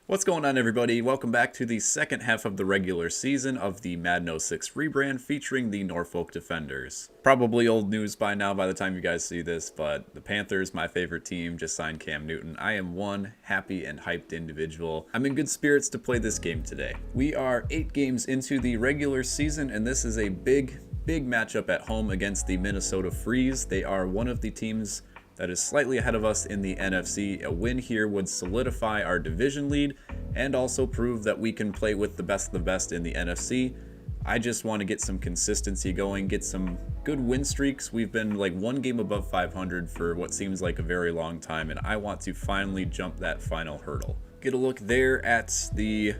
What's going on, everybody? Welcome back to the second half of the regular season of the Madden 06 rebrand featuring the Norfolk Defenders. Probably old news by now by the time you guys see this, but the Panthers, my favorite team, just signed Cam Newton. I am one happy and hyped individual. I'm in good spirits to play this game today. We are 8 games into the regular season, and this is a big matchup at home against the Minnesota Freeze. They are one of the teams that is slightly ahead of us in the NFC. A win here would solidify our division lead and also prove that we can play with the best of the best in the NFC. I just want to get some consistency going, get some good win streaks. We've been like one game above 500 for what seems like a very long time, and I want to finally jump that final hurdle. Get a look there at the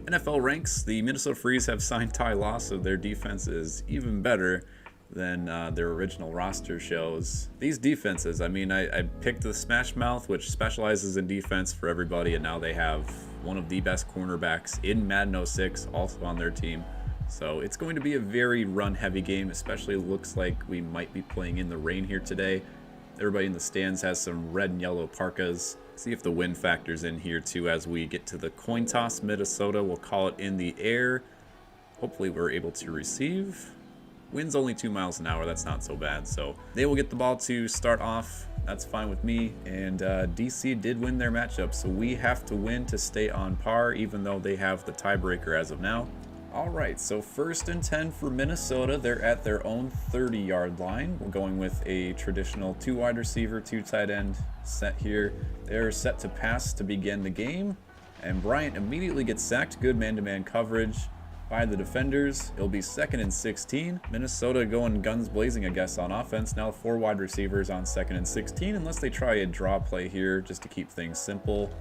NFL ranks. The Minnesota Freeze have signed Ty Law, so their defense is even better than their original roster shows. These defenses, I mean, I picked the Smash Mouth, which specializes in defense for everybody, and now they have one of the best cornerbacks in Madden 06 also on their team. So it's going to be a very run-heavy game, especially looks like we might be playing in the rain here today. Everybody in the stands has some red and yellow parkas. See if the wind factors in here too as we get to the coin toss. Minnesota will call it in the air. Hopefully we're able to receive. Wind's only 2 miles an hour, that's not so bad. So they will get the ball to start off. That's fine with me. And DC did win their matchup, so we have to win to stay on par, even though they have the tiebreaker as of now. All right, so 1st and 10 for Minnesota. They're at their own 30-yard line. We're going with a traditional 2 wide receiver, 2 tight end set here. They're set to pass to begin the game. And Bryant immediately gets sacked. Good man-to-man coverage by the defenders. It'll be 2nd and 16. Minnesota going guns blazing, I guess, on offense. Now 4 wide receivers on 2nd and 16, unless they try a draw play here just to keep things simple.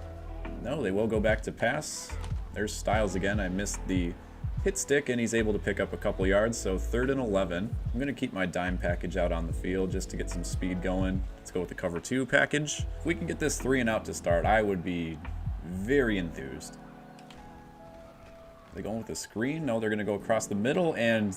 No, they will go back to pass. There's Styles again. I missed the hit stick, and he's able to pick up a couple yards, so 3rd and 11. I'm going to keep my dime package out on the field just to get some speed going. Let's go with the cover 2 package. If we can get this 3 and out to start, I would be very enthused. They going with the screen? No, they're going to go across the middle, and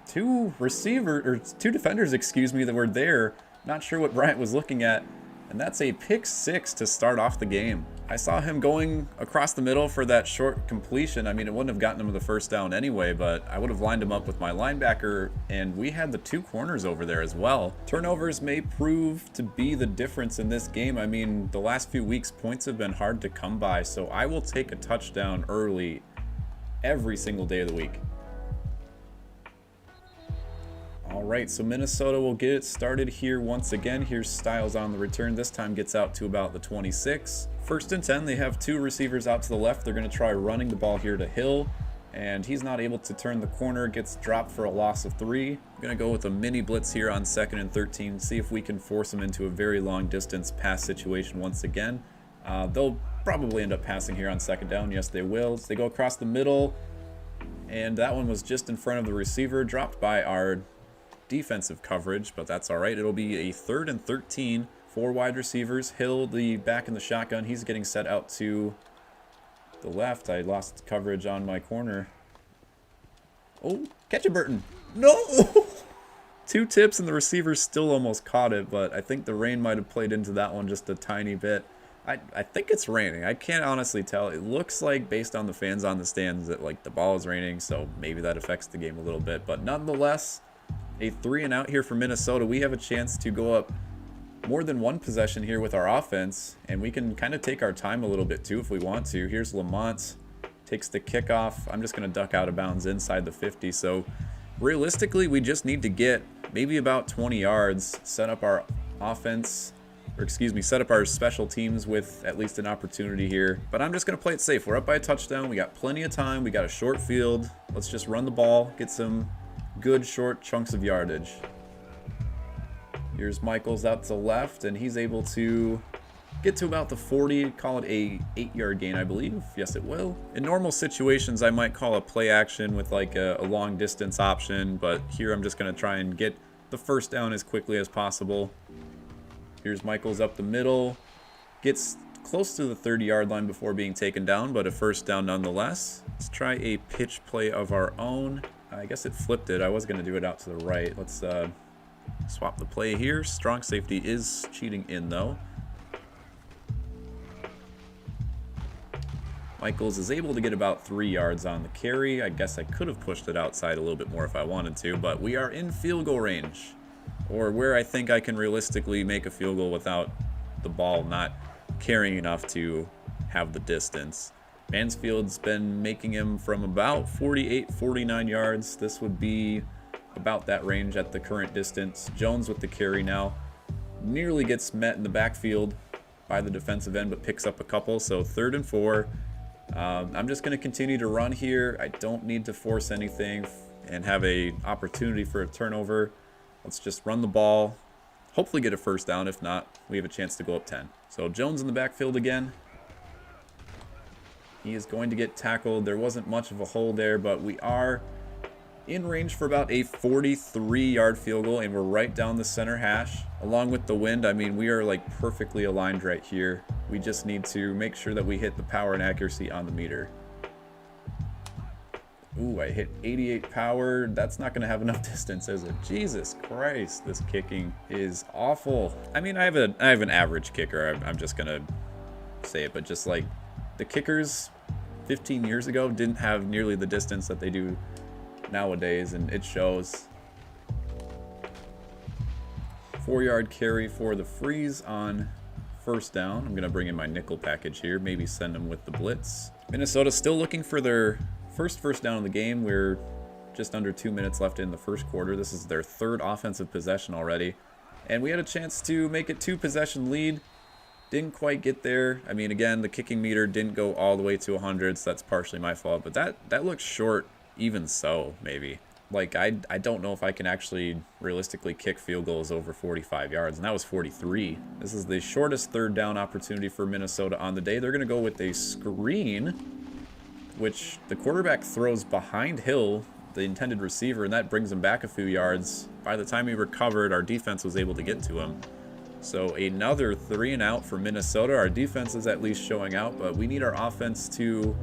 2 defenders, excuse me, that were there. Not sure what Bryant was looking at, and that's a pick 6 to start off the game. I saw him going across the middle for that short completion. I mean, it wouldn't have gotten him the first down anyway, but I would have lined him up with my linebacker, and we had the 2 corners over there as well. Turnovers may prove to be the difference in this game. I mean, the last few weeks, points have been hard to come by, so I will take a touchdown early every single day of the week. All right, so Minnesota will get it started here once again. Here's Styles on the return. This time gets out to about the 26. 1st and 10, they have 2 receivers out to the left. They're going to try running the ball here to Hill, and he's not able to turn the corner. Gets dropped for a loss of 3. I'm going to go with a mini blitz here on 2nd and 13. See if we can force him into a very long distance pass situation once again. They'll probably end up passing here on 2nd down. Yes, they will. So they go across the middle, and that one was just in front of the receiver, dropped by our defensive coverage, but that's all right. It'll be a 3rd and 13. 4 wide receivers. Hill, the back in the shotgun, he's getting set out to the left. I lost coverage on my corner. Oh, catch it, Burton. No! 2 tips, and the receiver still almost caught it, but I think the rain might have played into that one just a tiny bit. I think it's raining. I can't honestly tell. It looks like, based on the fans on the stands, that like the ball is raining, so maybe that affects the game a little bit. But nonetheless, a 3 and out here for Minnesota. We have a chance to go up more than 1 possession here with our offense, and we can kind of take our time a little bit too if we want to. Here's Lamont, takes the kickoff. I'm just going to duck out of bounds inside the 50. So realistically, we just need to get maybe about 20 yards, set up our offense, or excuse me, set up our special teams with at least an opportunity here. But I'm just going to play it safe. We're up by a touchdown. We got plenty of time. We got a short field. Let's just run the ball, get some good short chunks of yardage. Here's Michaels out to the left, and he's able to get to about the 40, call it a 8-yard gain, I believe. Yes, it will. In normal situations, I might call a play action with like a long distance option, but here I'm just going to try and get the first down as quickly as possible. Here's Michaels up the middle, gets close to the 30-yard line before being taken down, but a first down nonetheless. Let's try a pitch play of our own. I guess it flipped it. I was going to do it out to the right. Let's swap the play here. Strong safety is cheating in, though. Michaels is able to get about 3 yards on the carry. I guess I could have pushed it outside a little bit more if I wanted to, but we are in field goal range, or where I think I can realistically make a field goal without the ball not carrying enough to have the distance. Mansfield's been making him from about 48, 49 yards. This would be about that range at the current distance. Jones with the carry now. Nearly gets met in the backfield by the defensive end, but picks up a couple. So 3rd and 4. I'm just going to continue to run here. I don't need to force anything and have a opportunity for a turnover. Let's just run the ball. Hopefully get a first down. If not, we have a chance to go up 10. So Jones in the backfield again. He is going to get tackled. There wasn't much of a hole there, but we are in range for about a 43-yard field goal, and we're right down the center hash. Along with the wind, I mean, we are like perfectly aligned right here. We just need to make sure that we hit the power and accuracy on the meter. Ooh, I hit 88 power. That's not going to have enough distance, is it? Jesus Christ, this kicking is awful. I mean, I have an average kicker. I'm just going to say it, but just like the kickers 15 years ago didn't have nearly the distance that they do nowadays, and it shows. 4-yard carry for the freeze on first down. I'm going to bring in my nickel package here, maybe send them with the blitz. Minnesota still looking for their first down of the game. We're just under 2 minutes left in the first quarter. This is their 3rd offensive possession already, and we had a chance to make it 2-possession lead. Didn't quite get there. I mean, again, the kicking meter didn't go all the way to 100, so that's partially my fault, but that looks short even so, maybe. Like, I don't know if I can actually realistically kick field goals over 45 yards, and that was 43. This is the shortest 3rd down opportunity for Minnesota on the day. They're going to go with a screen, which the quarterback throws behind Hill, the intended receiver, and that brings him back a few yards. By the time he recovered, our defense was able to get to him. So another 3 and out for Minnesota. Our defense is at least showing out, but we need our offense to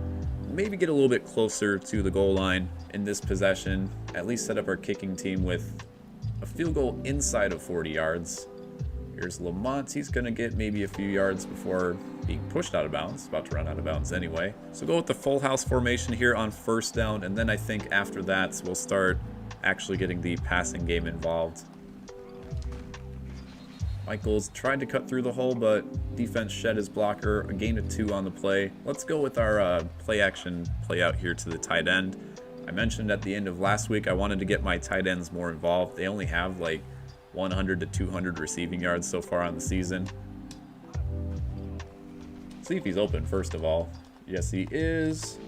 maybe get a little bit closer to the goal line in this possession. At least set up our kicking team with a field goal inside of 40 yards. Here's Lamont. He's going to get maybe a few yards before being pushed out of bounds. About to run out of bounds anyway. So go with the full house formation here on first down, and then I think after that we'll start actually getting the passing game involved. Michaels tried to cut through the hole, but defense shed his blocker. A gain of 2 on the play. Let's go with our play action play out here to the tight end. I mentioned at the end of last week I wanted to get my tight ends more involved. They only have like 100 to 200 receiving yards so far on the season. See if he's open first of all. Yes, he is.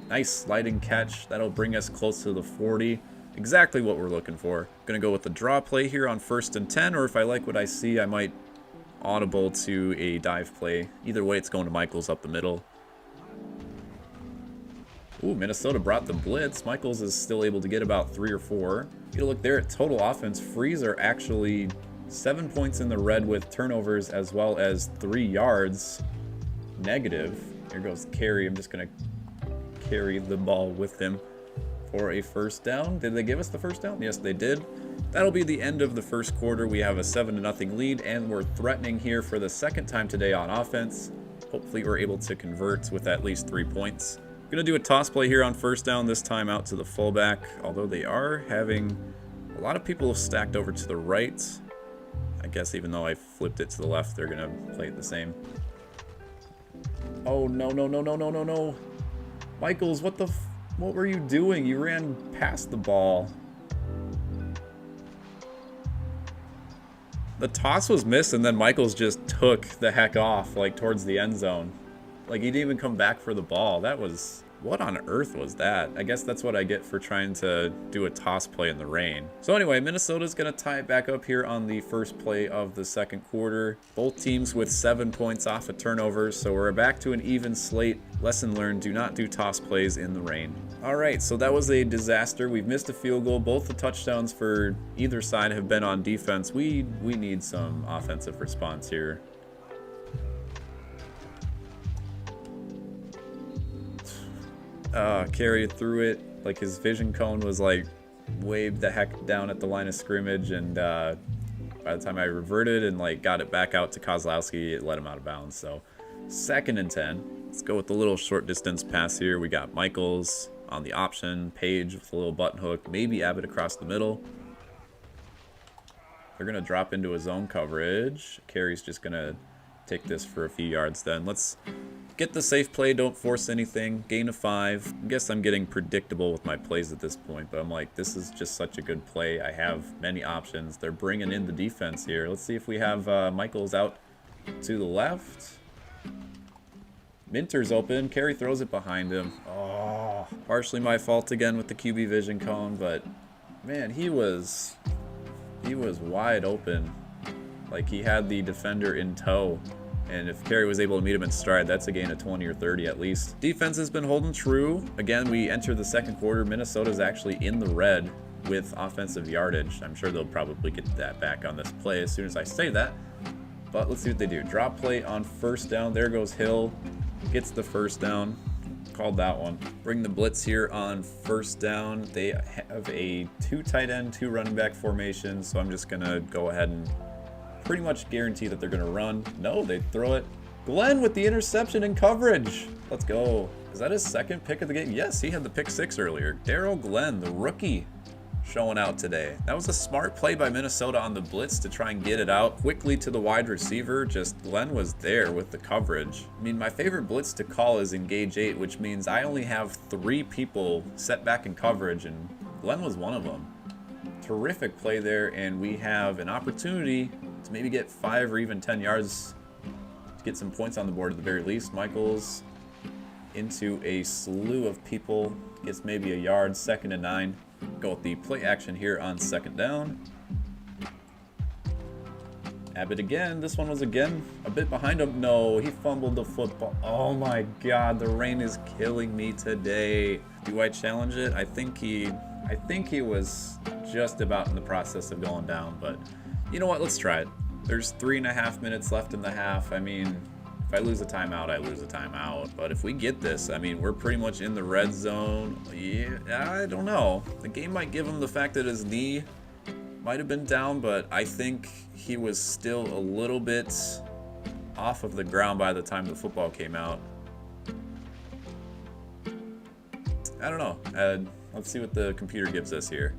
Nice sliding catch. That'll bring us close to the 40. Exactly what we're looking for. Gonna go with the draw play here on 1st and 10, or if I like what I see, I might audible to a dive play. Either way, it's going to Michaels up the middle. Ooh, Minnesota brought the blitz. Michaels is still able to get about 3 or 4. You look there at total offense. Freeze are actually 7 points in the red with turnovers as well as 3 yards negative. Here goes the carry. I'm just gonna carry the ball with him for a first down. Did they give us the first down? Yes, they did. That'll be the end of the first quarter. We have a 7-0 lead, and we're threatening here for the 2nd time today on offense. Hopefully we're able to convert with at least 3 points. I'm going to do a toss play here on first down, this time out to the fullback, although they are having a lot of people stacked over to the right. I guess even though I flipped it to the left, they're going to play it the same. Oh, no, no, no, no, no, no, no. Michaels, what were you doing? You ran past the ball. The toss was missed, and then Michaels just took the heck off, like, towards the end zone. Like, he didn't even come back for the ball. That was... What on earth was that? I guess that's what I get for trying to do a toss play in the rain. So anyway, Minnesota's going to tie it back up here on the first play of the second quarter. Both teams with 7 points off of turnovers, so we're back to an even slate. Lesson learned, do not do toss plays in the rain. Alright, so that was a disaster. We've missed a field goal. Both the touchdowns for either side have been on defense. We need some offensive response here. Carried through it. Like, his vision cone was like waved the heck down at the line of scrimmage, and by the time I reverted and like got it back out to Kozlowski, it let him out of bounds. So 2nd and 10. Let's go with the little short distance pass here. We got Michaels on the option, Page with a little button hook, maybe Abbott across the middle. They're going to drop into a zone coverage. Carey's just going to take this for a few yards then. Let's get the safe play, don't force anything. Gain of 5. I guess I'm getting predictable with my plays at this point, but I'm like, this is just such a good play. I have many options. They're bringing in the defense here. Let's see if we have Michaels out to the left. Minter's open. Carey throws it behind him. Oh, partially my fault again with the QB vision cone, but man, he was wide open. Like, he had the defender in tow, and if Carey was able to meet him in stride, that's a gain of 20 or 30 at least. Defense has been holding true. Again, we enter the second quarter. Minnesota's actually in the red with offensive yardage. I'm sure they'll probably get that back on this play as soon as I say that. But let's see what they do. Drop play on first down. There goes Hill. Gets the first down. Called that one. Bring the blitz here on first down. They have a 2 tight end, 2 running back formation, so I'm just going to go ahead and pretty much guarantee that they're going to run. No, they throw it. Glenn with the interception and coverage. Let's go. Is that his second pick of the game? Yes, he had the pick 6 earlier. Darryl Glenn, the rookie, showing out today. That was a smart play by Minnesota on the blitz to try and get it out quickly to the wide receiver. Just Glenn was there with the coverage. I mean, my favorite blitz to call is engage 8, which means I only have 3 people set back in coverage, and Glenn was one of them. Terrific play there, and we have an opportunity to maybe get 5 or even 10 yards to get some points on the board at the very least. Michaels into a slew of people, gets maybe a yard, 2nd and 9. Go with the play action here on 2nd down. Abbott again. This one was again a bit behind him. No, he fumbled the football. Oh my God, the rain is killing me today. Do I challenge it? I think he was just about in the process of going down, but you know what? Let's try it. There's 3.5 minutes left in the half. I mean, if I lose a timeout, I lose a timeout. But if we get this, I mean, we're pretty much in the red zone. Yeah, I don't know. The game might give him the fact that his knee might have been down, but I think he was still a little bit off of the ground by the time the football came out. I don't know. Let's see what the computer gives us here.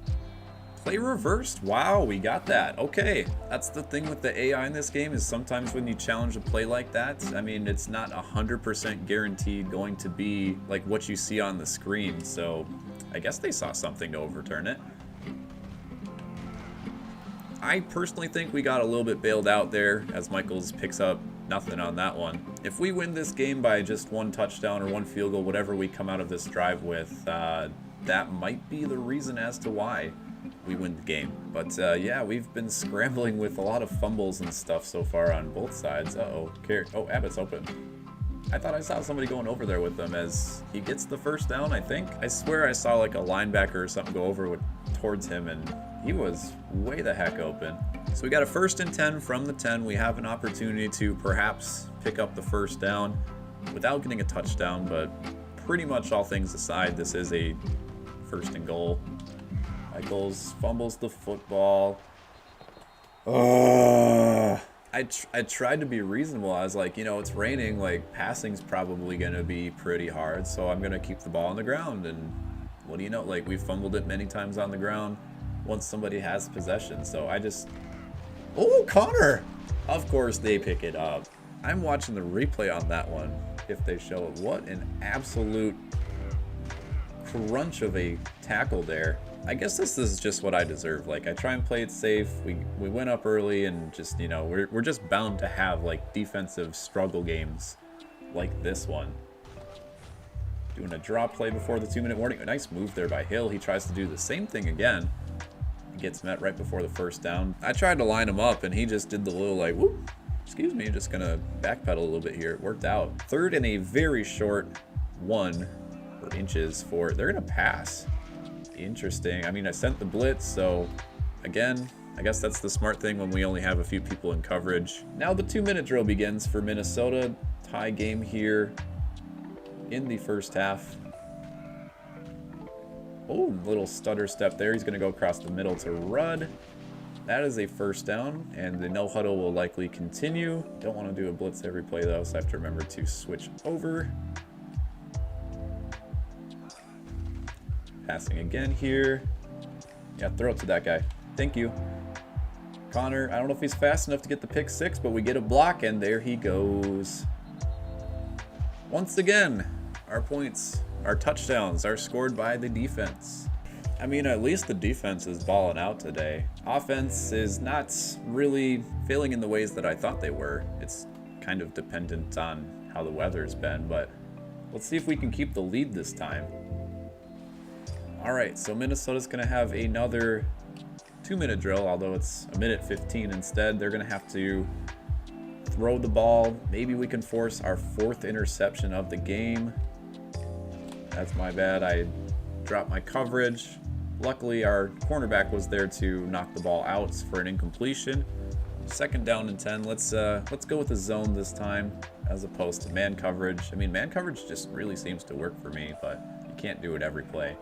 Play reversed. Wow, we got that. Okay, that's the thing with the AI in this game, is sometimes when you challenge a play like that, I mean, it's not 100% guaranteed going to be like what you see on the screen. So I guess they saw something to overturn it. I personally think we got a little bit bailed out there as Michaels picks up nothing on that one. If we win this game by just 1 touchdown or 1 field goal, whatever we come out of this drive with, that might be the reason as to why we win the game. But yeah, we've been scrambling with a lot of fumbles and stuff so far on both sides. Oh, Abbott's open. I thought I saw somebody going over there with him as he gets the first down, I think. I swear I saw like a linebacker or something go over towards him, and he was way the heck open. So we got a 1st and 10 from the 10. We have an opportunity to perhaps pick up the first down without getting a touchdown, but pretty much all things aside, this is a 1st and goal. Michaels fumbles the football. I tried to be reasonable. I was like, you know, it's raining, like passing's probably going to be pretty hard, so I'm going to keep the ball on the ground. And what do you know, like, we've fumbled it many times on the ground once somebody has possession. So I just, oh, Connor! Of course they pick it up. I'm watching the replay on that one if they show it. What an absolute crunch of a tackle there. I guess this is just what I deserve. Like, I try and play it safe. We went up early, and just, you know, we're just bound to have like defensive struggle games like this one. Doing a drop play before the 2-minute warning. A nice move there by Hill. He tries to do the same thing again. He gets met right before the first down. I tried to line him up, and he just did the little like, whoop, excuse me, just gonna backpedal a little bit here. It worked out. 3rd and a very short 1 or inches for, they're gonna pass. Interesting. I mean, I sent the blitz, so again, I guess that's the smart thing when we only have a few people in coverage. Now the 2-minute drill begins for Minnesota. Tie game here in the first half. Oh, little stutter step there. He's going to go across the middle to Rudd. That is a first down, and the no huddle will likely continue. Don't want to do a blitz every play though, so I have to remember to switch over. Passing again here. Yeah, throw it to that guy. Thank you. Connor, I don't know if he's fast enough to get the pick six, but we get a block, and there he goes. Once again, our points, our touchdowns are scored by the defense. I mean, at least the defense is balling out today. Offense is not really failing in the ways that I thought they were. It's kind of dependent on how the weather's been, but let's see if we can keep the lead this time. All right, so Minnesota's going to have another 2-minute drill, although it's a minute 15 instead. They're going to have to throw the ball. Maybe we can force our 4th interception of the game. That's my bad. I dropped my coverage. Luckily, our cornerback was there to knock the ball out for an incompletion. 2nd down and 10. Let's go with the zone this time as opposed to man coverage. I mean, man coverage just really seems to work for me, but you can't do it every play.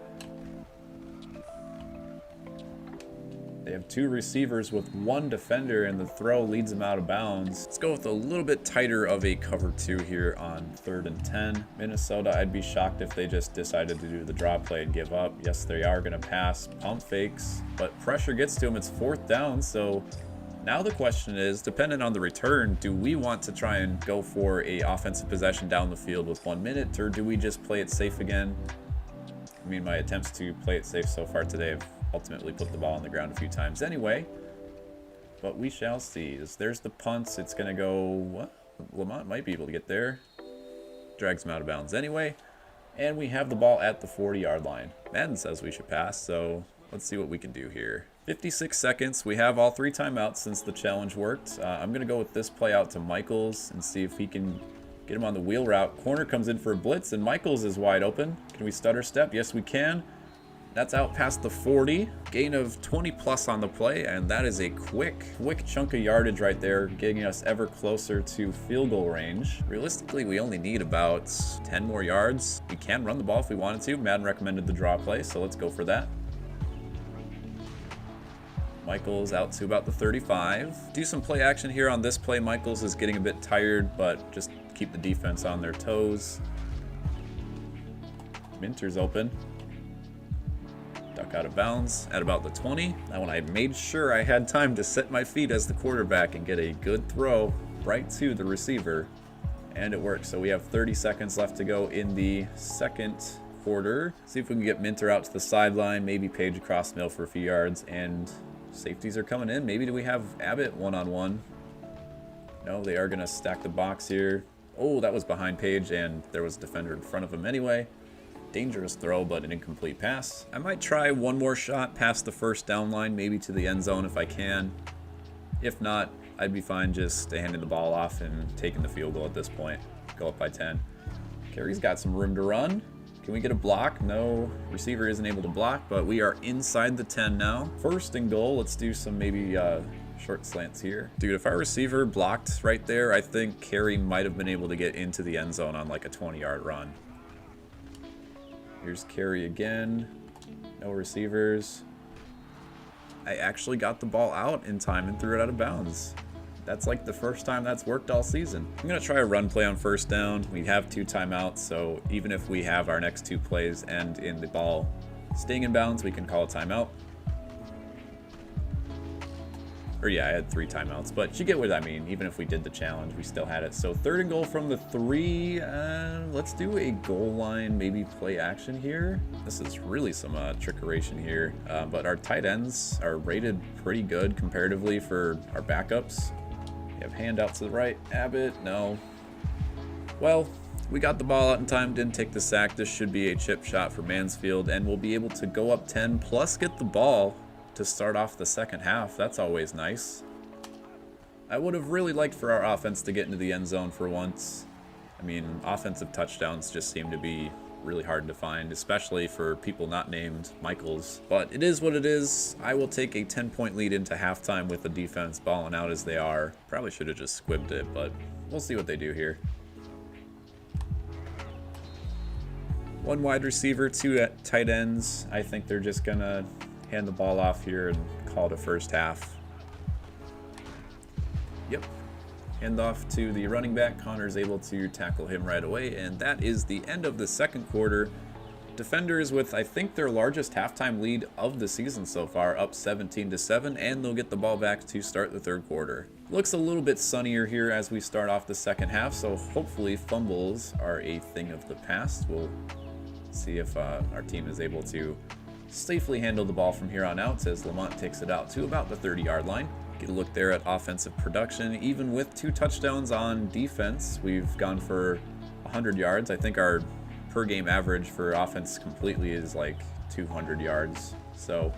They have 2 receivers with 1 defender, and the throw leads them out of bounds. Let's go with a little bit tighter of a cover 2 here on 3rd and 10. Minnesota, I'd be shocked if they just decided to do the draw play and give up. Yes, they are going to pass, pump fakes, but pressure gets to them. It's 4th down, so now the question is, depending on the return, do we want to try and go for a offensive possession down the field with 1 minute, or do we just play it safe again? I mean, my attempts to play it safe so far today have ultimately put the ball on the ground a few times anyway, but we shall see. There's the punts. It's going to go, what? Lamont might be able to get there. Drags him out of bounds anyway, and we have the ball at the 40-yard line. Madden says we should pass, so let's see what we can do here. 56 seconds. We have all 3 timeouts since the challenge worked. I'm going to go with this play out to Michaels and see if he can get him on the wheel route. Corner comes in for a blitz, and Michaels is wide open. Can we stutter step? Yes, we can. That's out past the 40. Gain of 20 plus on the play, and that is a quick chunk of yardage right there, getting us ever closer to field goal range. Realistically, we only need about 10 more yards. We can run the ball if we wanted to. Madden recommended the draw play, so let's go for that. Michaels out to about the 35. Do some play action here on this play. Michaels is getting a bit tired, but just keep the defense on their toes. Minter's open. Duck out of bounds at about the 20. Now when I made sure I had time to set my feet as the quarterback and get a good throw right to the receiver, and it worked. So we have 30 seconds left to go in the 2nd quarter. See if we can get Minter out to the sideline, maybe Page across the middle for a few yards, and safeties are coming in. Maybe do we have Abbott one-on-one? No, they are gonna stack the box here. Oh, that was behind Page, and there was a defender in front of him anyway. Dangerous throw, but an incomplete pass. I might try one more shot past the 1st down line, maybe to the end zone if I can. If not, I'd be fine just handing the ball off and taking the field goal at this point. Go up by 10. Carey's got some room to run. Can we get a block? No, receiver isn't able to block, but we are inside the 10 now. 1st and goal. Let's do some maybe short slants here. Dude, if our receiver blocked right there, I think Carey might have been able to get into the end zone on like a 20-yard run. Here's Carey again. No receivers. I actually got the ball out in time and threw it out of bounds. That's like the first time that's worked all season. I'm going to try a run play on 1st down. We have 2 timeouts, so even if we have our next 2 plays end in the ball staying in bounds, we can call a timeout. Or yeah, I had 3 timeouts, but you get what I mean. Even if we did the challenge, we still had it. So 3rd and goal from the 3. Let's do a goal line, maybe play action here. This is really some trickeration here. But our tight ends are rated pretty good comparatively for our backups. We have handout to the right. Abbott, no. Well, we got the ball out in time, didn't take the sack. This should be a chip shot for Mansfield, and we'll be able to go up 10 plus get the ball to start off the 2nd half. That's always nice. I would have really liked for our offense to get into the end zone for once. I mean, offensive touchdowns just seem to be really hard to find, especially for people not named Michaels. But it is what it is. I will take a 10-point lead into halftime with the defense balling out as they are. Probably should have just squibbed it, but we'll see what they do here. 1 wide receiver, 2 tight ends. I think they're just gonna hand the ball off here and call it a 1st half. Yep. Hand off to the running back. Connor's able to tackle him right away, and that is the end of the 2nd quarter. Defenders with, I think, their largest halftime lead of the season so far, up 17-7, and they'll get the ball back to start the third quarter. Looks a little bit sunnier here as we start off the second half, so hopefully fumbles are a thing of the past. We'll see if our team is able to safely handle the ball from here on out as Lamont takes it out to about the 30-yard line. Get a look there at offensive production. Even with 2 touchdowns on defense, we've gone for 100 yards. I think our per game average for offense completely is like 200 yards. So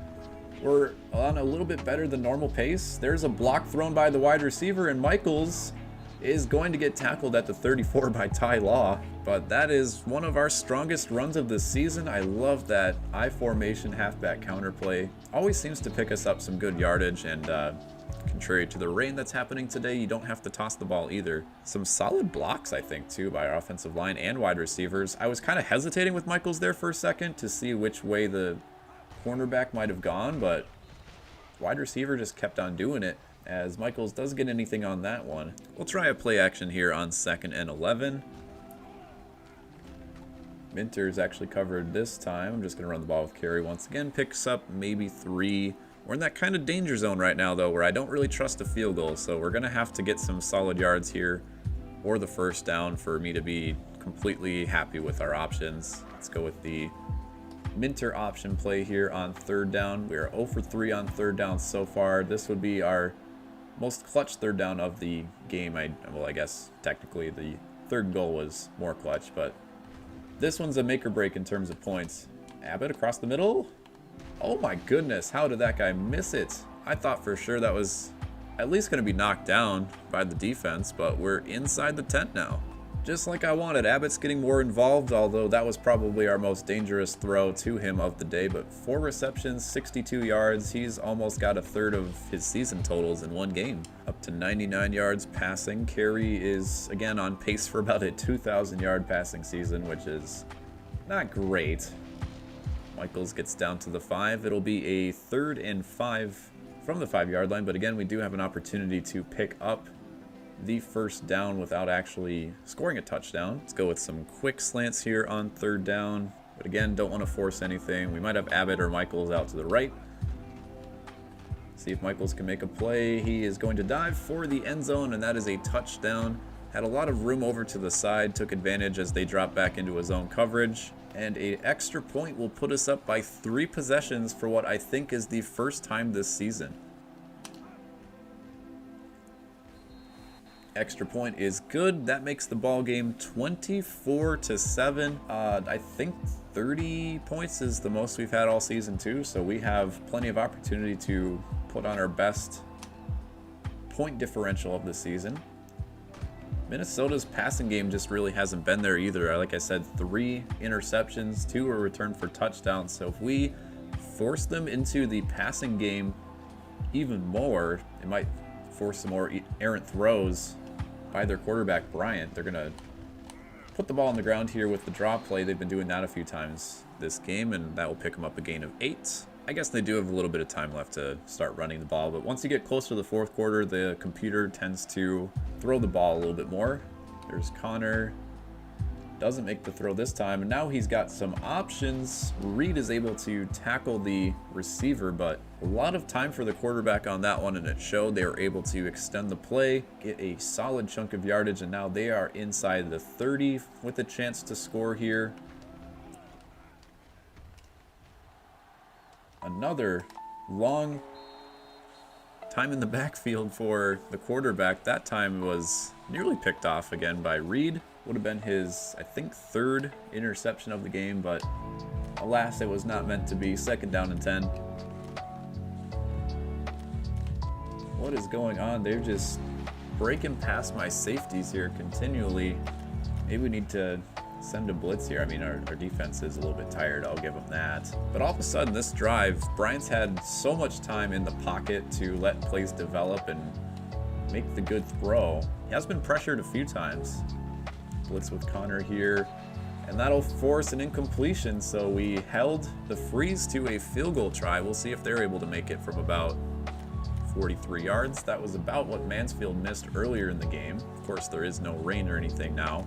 we're on a little bit better than normal pace. There's a block thrown by the wide receiver, and Michaels is going to get tackled at the 34 by Ty Law. But that is one of our strongest runs of the season. I love that I formation halfback counterplay. Always seems to pick us up some good yardage, and contrary to the rain that's happening today, you don't have to toss the ball either. Some solid blocks, I think, too, by our offensive line and wide receivers. I was kind of hesitating with Michaels there for a second to see which way the cornerback might have gone, but wide receiver just kept on doing it, as Michaels doesn't get anything on that one. We'll try a play action here on 2nd and 11. Minter's actually covered this time. I'm just going to run the ball with carry once again. Picks up maybe 3. We're in that kind of danger zone right now, though, where I don't really trust a field goal, so we're going to have to get some solid yards here or the first down for me to be completely happy with our options. Let's go with the Minter option play here on 3rd down. We are 0 for 3 on 3rd down so far. This would be our most clutch 3rd down of the game. Well, I guess technically the 3rd goal was more clutch, but this one's a make or break in terms of points. Abbott across the middle. Oh my goodness, how did that guy miss it? I thought for sure that was at least going to be knocked down by the defense, but we're inside the tent now. Just like I wanted. Abbott's getting more involved, although that was probably our most dangerous throw to him of the day, but 4 receptions, 62 yards. He's almost got a third of his season totals in one game. Up to 99 yards passing. Carey is, again, on pace for about a 2,000-yard passing season, which is not great. Michaels gets down to the 5. It'll be a 3rd and 5 from the 5-yard line, but again, we do have an opportunity to pick up the first down without actually scoring a touchdown. Let's go with some quick slants here on 3rd down, but again, don't want to force anything. We might have Abbott or Michaels out to the right. See if Michaels can make a play. He is going to dive for the end zone, and that is a touchdown. Had a lot of room over to the side, took advantage as they dropped back into his zone coverage. And an extra point will put us up by 3 possessions for what I think is the first time this season. Extra point is good. That makes the ball game 24-7. I think 30 points is the most we've had all season too, so we have plenty of opportunity to put on our best point differential of the season. Minnesota's passing game just really hasn't been there either. Like I said, 3 interceptions, 2 were returned for touchdowns. So if we force them into the passing game even more, it might force some more errant throws by their quarterback, Bryant. They're going to put the ball on the ground here with the draw play. They've been doing that a few times this game, and that will pick them up a gain of 8. I guess they do have a little bit of time left to start running the ball, but once you get close to the 4th quarter, the computer tends to throw the ball a little bit more. There's Connor. Doesn't make the throw this time, and now he's got some options. Reed is able to tackle the receiver, but a lot of time for the quarterback on that one, and it showed. They were able to extend the play, get a solid chunk of yardage, and now they are inside the 30 with a chance to score here. Another long time in the backfield for the quarterback. That time was nearly picked off again by Reed. Would have been his, I think, 3rd interception of the game, but alas, it was not meant to be. 2nd down and 10. What is going on? They're just breaking past my safeties here continually. Maybe we need to send a blitz here. I mean, our defense is a little bit tired. I'll give them that. But all of a sudden, this drive, Bryant's had so much time in the pocket to let plays develop and make the good throw. He has been pressured a few times. Blitz with Connor here, and that'll force an incompletion. So we held the Freeze to a field goal try. We'll see if they're able to make it from about 43 yards. That was about what Mansfield missed earlier in the game. Of course, there is no rain or anything now.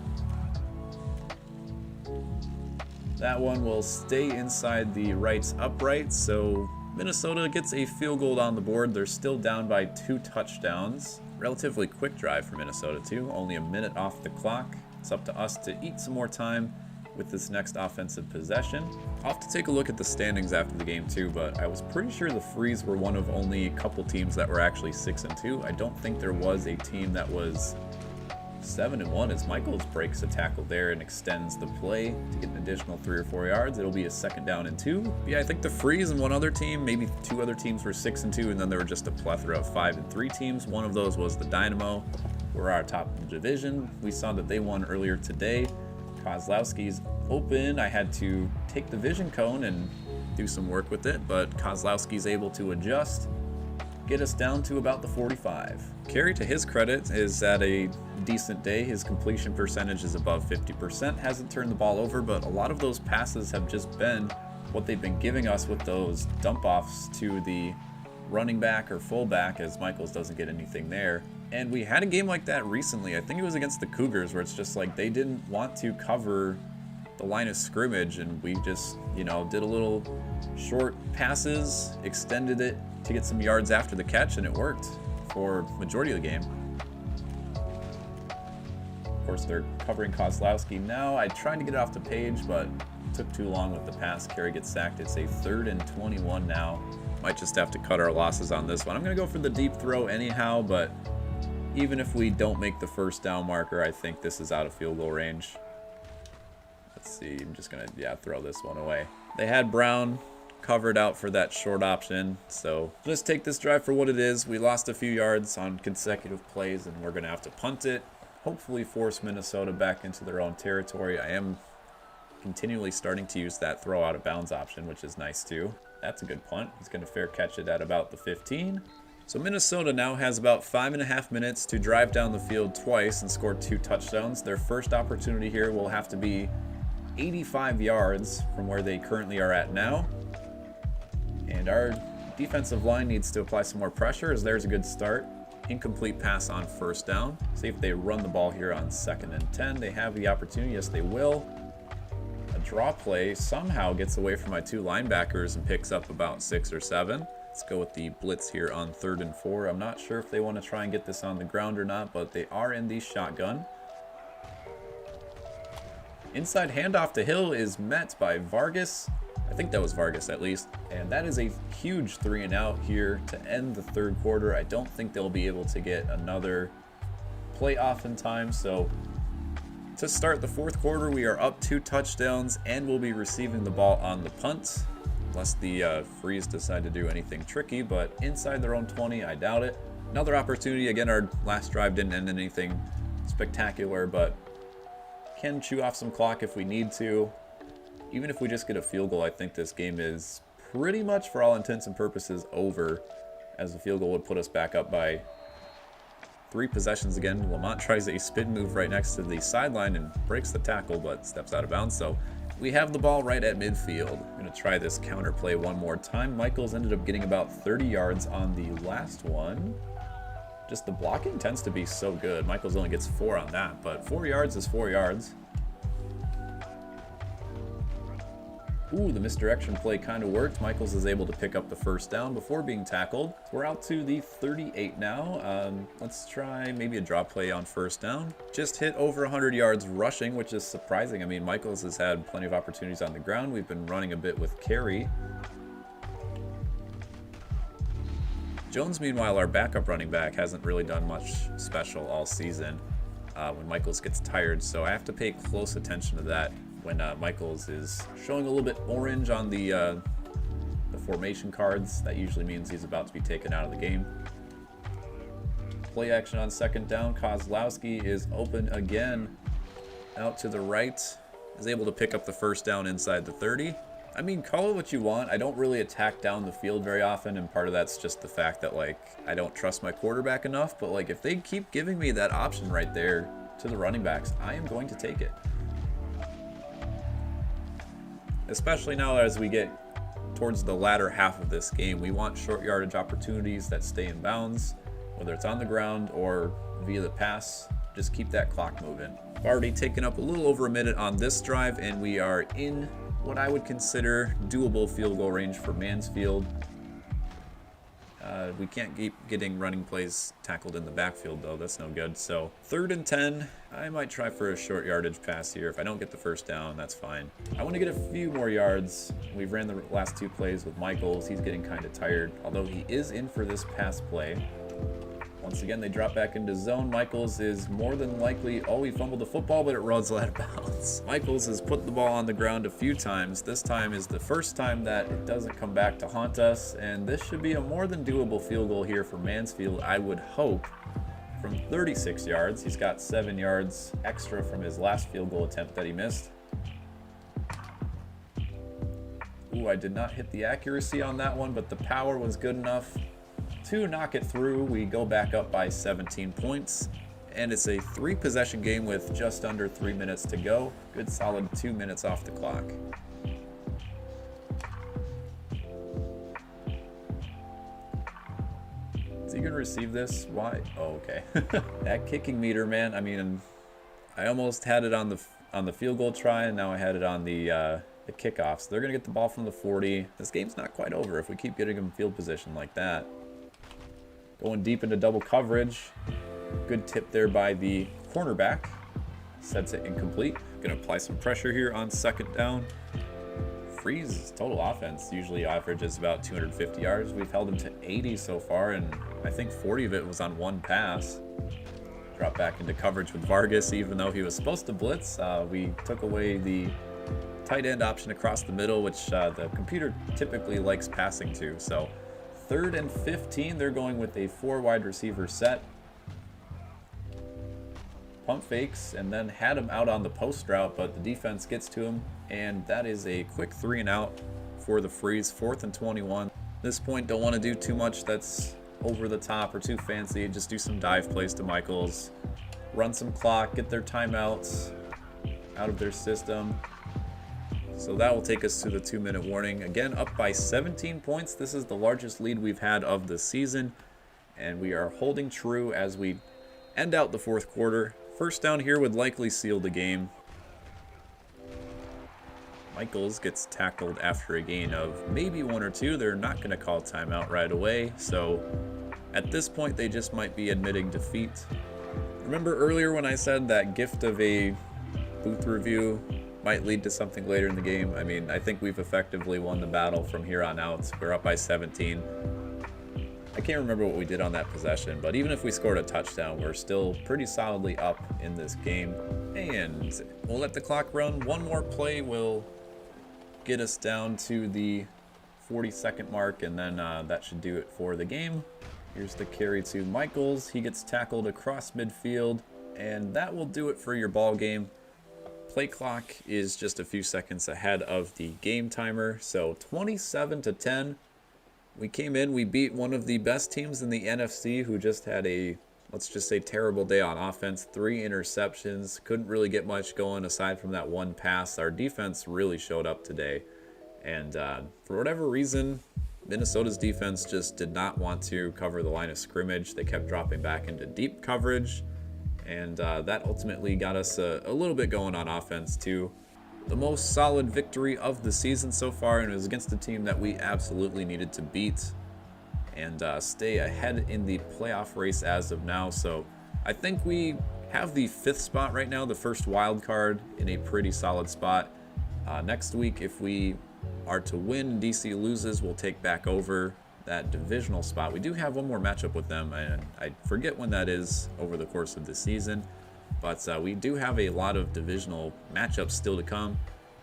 That one will stay inside the right's upright, so Minnesota gets a field goal on the board. They're still down by 2 touchdowns. Relatively quick drive for Minnesota too, only a minute off the clock. It's up to us to eat some more time with this next offensive possession. I'll have to take a look at the standings after the game too, but I was pretty sure the Freeze were one of only a couple teams that were actually 6-2. I don't think there was a team that was 7-1 as Michaels breaks a tackle there and extends the play to get an additional 3 or 4 yards. It'll be a 2nd down and 2. Yeah, I think the Freeze and one other team, maybe 2 other teams were 6-2, and then there were just a plethora of 5-3 teams. One of those was the Dynamo, who are our top of the division. We saw that they won earlier today. Kozlowski's open. I had to take the vision cone and do some work with it, but Kozlowski's able to adjust, get us down to about the 45. Carey, to his credit, is at a decent day. His completion percentage is above 50%. Hasn't turned the ball over, but a lot of those passes have just been what they've been giving us with those dump offs to the running back or fullback, as Michaels doesn't get anything there. And we had a game like that recently. I think it was against the Cougars, where it's just like they didn't want to cover the line of scrimmage, and we just, you know, did a little short passes, extended it to get some yards after the catch, and it worked for majority of the game. Of course, they're covering Kozlowski now. I tried to get it off the page, but took too long with the pass. Carey gets sacked. It's a 3rd and 21 now. Might just have to cut our losses on this one. I'm going to go for the deep throw anyhow, but even if we don't make the 1st down marker, I think this is out of field goal range. Let's see. I'm just going to, throw this one away. They had Brown covered out for that short option, so just take this drive for what it is. We lost a few yards on consecutive plays, and we're going to have to punt it. Hopefully force Minnesota back into their own territory. I am continually starting to use that throw out of bounds option, which is nice too. That's a good punt. He's going to fair catch it at about the 15. So Minnesota now has about 5.5 minutes to drive down the field twice and score 2 touchdowns. Their first opportunity here will have to be 85 yards from where they currently are at now. And our defensive line needs to apply some more pressure, as there's a good start. Incomplete pass on 1st down. See if they run the ball here on 2nd and 10. They have the opportunity. Yes, they will. A draw play somehow gets away from my 2 linebackers and picks up about 6 or 7. Let's go with the blitz here on 3rd and 4. I'm not sure if they want to try and get this on the ground or not, but they are in the shotgun. Inside handoff to Hill is met by Vargas. I think that was Vargas at least. And that is a huge 3 and out here to end the 3rd quarter. I don't think they'll be able to get another play off in time. So to start the 4th quarter, we are up 2 touchdowns and we'll be receiving the ball on the punt. Unless the Freeze decide to do anything tricky, but inside their own 20, I doubt it. Another opportunity. Again, our last drive didn't end in anything spectacular, but can chew off some clock if we need to. Even if we just get a field goal, I think this game is pretty much, for all intents and purposes, over, as the field goal would put us back up by 3 possessions again. Lamont tries a spin move right next to the sideline and breaks the tackle, but steps out of bounds. So we have the ball right at midfield. I'm going to try this counter play one more time. Michaels ended up getting about 30 yards on the last one. Just the blocking tends to be so good. Michaels only gets 4 on that, but 4 yards is 4 yards. Ooh, the misdirection play kind of worked. Michaels is able to pick up the 1st down before being tackled. We're out to the 38 now. Let's try maybe a drop play on 1st down. Just hit over 100 yards rushing, which is surprising. I mean, Michaels has had plenty of opportunities on the ground. We've been running a bit with Carey. Jones, meanwhile, our backup running back, hasn't really done much special all season when Michaels gets tired, so I have to pay close attention to that when Michaels is showing a little bit orange on the formation cards. That usually means he's about to be taken out of the game. Play action on 2nd down. Kozlowski is open again. Out to the right. Is able to pick up the 1st down inside the 30. I mean, call it what you want. I don't really attack down the field very often, and part of that's just the fact that, like, I don't trust my quarterback enough. But, like, if they keep giving me that option right there to the running backs, I am going to take it. Especially now as we get towards the latter half of this game. We want short yardage opportunities that stay in bounds, whether it's on the ground or via the pass. Just keep that clock moving. I've already taken up a little over a minute on this drive, and we are in what I would consider doable field goal range for Mansfield. We can't keep getting running plays tackled in the backfield, though. That's no good. So 3rd and 10, I might try for a short yardage pass here. If I don't get the first down, that's fine. I want to get a few more yards. We've ran the last 2 plays with Michaels. He's getting kind of tired, although he is in for this pass play. Once again, they drop back into zone. Michaels is more than likely, oh, he fumbled the football, but it runs out of bounds. Michaels has put the ball on the ground a few times. This time is the first time that it doesn't come back to haunt us, and this should be a more than doable field goal here for Mansfield, I would hope, from 36 yards. He's got 7 yards extra from his last field goal attempt that he missed. Ooh, I did not hit the accuracy on that one, but the power was good enough to knock it through. We go back up by 17 points, and it's a 3-possession game with just under 3 minutes to go. Good solid 2 minutes off the clock. Is he gonna receive this? Why? Oh, okay. That kicking meter, man. I mean, I almost had it on the field goal try, and now I had it on the kickoffs. They're gonna get the ball from the 40. This game's not quite over if we keep getting them field position like that. Going deep into double coverage. Good tip there by the cornerback. Sets it incomplete. Gonna apply some pressure here on 2nd down. Freeze total offense usually averages about 250 yards. We've held him to 80 so far, and I think 40 of it was on 1 pass. Drop back into coverage with Vargas, even though he was supposed to blitz. We took away the tight end option across the middle, which the computer typically likes passing to. So 3rd and 15, they're going with a 4 wide receiver set. Pump fakes and then had him out on the post route, but the defense gets to him, and that is a quick 3 and out for the Freeze. 4th and 21. At this point, don't want to do too much that's over the top or too fancy. Just do some dive plays to Michaels, run some clock, get their timeouts out of their system. So that will take us to the 2-minute warning. Again, up by 17 points. This is the largest lead we've had of the season, and we are holding true as we end out the 4th quarter. First down here would likely seal the game. Michaels gets tackled after a gain of maybe 1 or 2. They're not going to call timeout right away, so at this point they just might be admitting defeat. Remember earlier when I said that gift of a booth review might lead to something later in the game? I mean, I think we've effectively won the battle from here on out. We're up by 17. I can't remember what we did on that possession, but even if we scored a touchdown, we're still pretty solidly up in this game. And we'll let the clock run. One more play will get us down to the 40-second mark, and then that should do it for the game. Here's the carry to Michaels. He gets tackled across midfield, and that will do it for your ball game. Play clock is just a few seconds ahead of the game timer, so 27-10. We came in, we beat one of the best teams in the NFC who just had a, let's just say, terrible day on offense. 3 interceptions, couldn't really get much going aside from that 1 pass. Our defense really showed up today, and for whatever reason, Minnesota's defense just did not want to cover the line of scrimmage. They kept dropping back into deep coverage, and that ultimately got us a little bit going on offense too. The most solid victory of the season so far, and it was against a team that we absolutely needed to beat and stay ahead in the playoff race as of now. So I think we have the 5th spot right now, the first wild card, in a pretty solid spot. Next week, if we are to win, DC loses, we'll take back over that divisional spot. We do have one more matchup with them, and I forget when that is over the course of the season, but we do have a lot of divisional matchups still to come.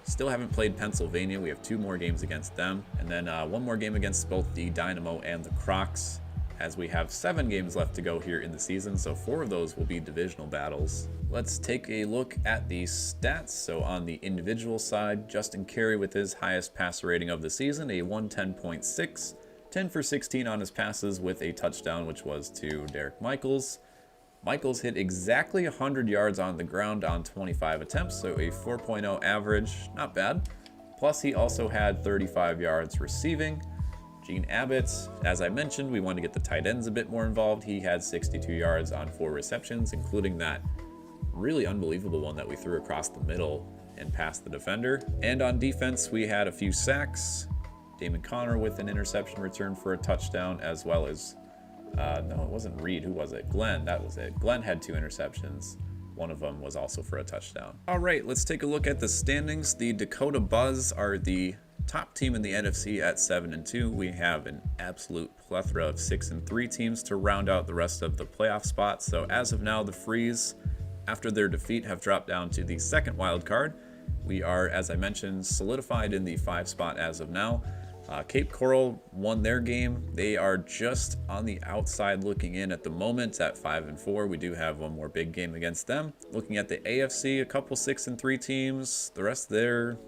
Still haven't played Pennsylvania. We have 2 more games against them, and then 1 more game against both the Dynamo and the Crocs, as we have 7 games left to go here in the season, so 4 of those will be divisional battles. Let's take a look at the stats. So on the individual side, Justin Carey with his highest passer rating of the season, a 110.6, 10 for 16 on his passes with a touchdown, which was to Derek Michaels. Michaels hit exactly 100 yards on the ground on 25 attempts, so a 4.0 average, not bad. Plus he also had 35 yards receiving. Gene Abbott, as I mentioned, we wanted to get the tight ends a bit more involved. He had 62 yards on 4 receptions, including that really unbelievable one that we threw across the middle. and past the defender. And on defense, we had a few sacks. Damon Connor with an interception return for a touchdown, as well as, no, it wasn't Reed. Who was it? Glenn. That was it. Glenn had 2 interceptions. One of them was also for a touchdown. All right, let's take a look at the standings. The Dakota Buzz are the top team in the NFC at 7-2. We have an absolute plethora of 6-3 teams to round out the rest of the playoff spots. So as of now, the Freeze, after their defeat, have dropped down to the second wild card. We are, as I mentioned, solidified in the 5 spot as of now. Cape Coral won their game. They are just on the outside looking in at the moment at 5-4. We do have one more big game against them. Looking at the AFC, a couple 6-3 teams. The rest of their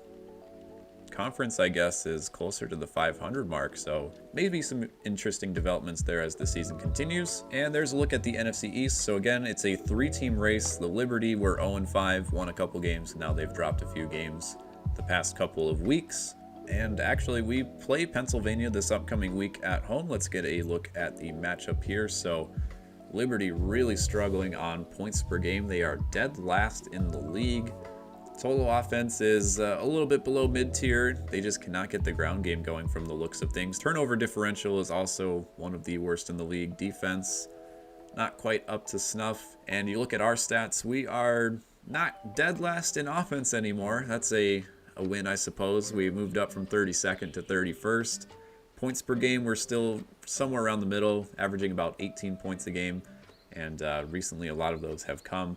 conference, I guess, is closer to the 500 mark. So maybe some interesting developments there as the season continues. And there's a look at the NFC East. So again, it's a 3-team race. The Liberty were 0-5, won a couple games. Now they've dropped a few games the past couple of weeks. And actually, we play Pennsylvania this upcoming week at home. Let's get a look at the matchup here. So Liberty really struggling on points per game. They are dead last in the league. Total offense is a little bit below mid-tier. They just cannot get the ground game going from the looks of things. Turnover differential is also one of the worst in the league. Defense, not quite up to snuff. And you look at our stats, we are not dead last in offense anymore. That's a win, I suppose. We moved up from 32nd to 31st. Points per game, we're still somewhere around the middle, averaging about 18 points a game. And recently, a lot of those have come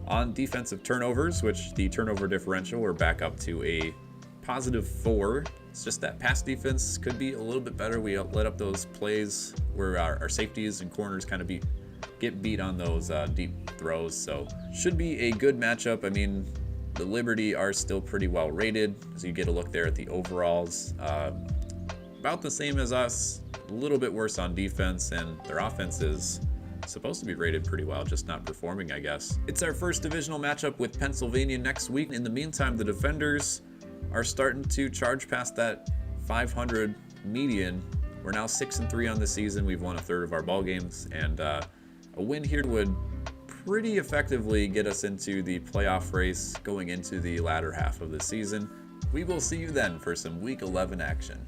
on defensive turnovers, which the turnover differential, we're back up to a +4. It's just that pass defense could be a little bit better. We let up those plays where our safeties and corners kind of get beat on those deep throws. So should be a good matchup. I mean, the Liberty are still pretty well rated, so you get a look there at the overalls. About the same as us, a little bit worse on defense, and their offense is supposed to be rated pretty well, just not performing, I guess. It's our first divisional matchup with Pennsylvania next week. In the meantime, the Defenders are starting to charge past that 500 median. We're now 6-3 on the season. We've won a third of our ball games, and a win here would pretty effectively get us into the playoff race going into the latter half of the season. We will see you then for some Week 11 action.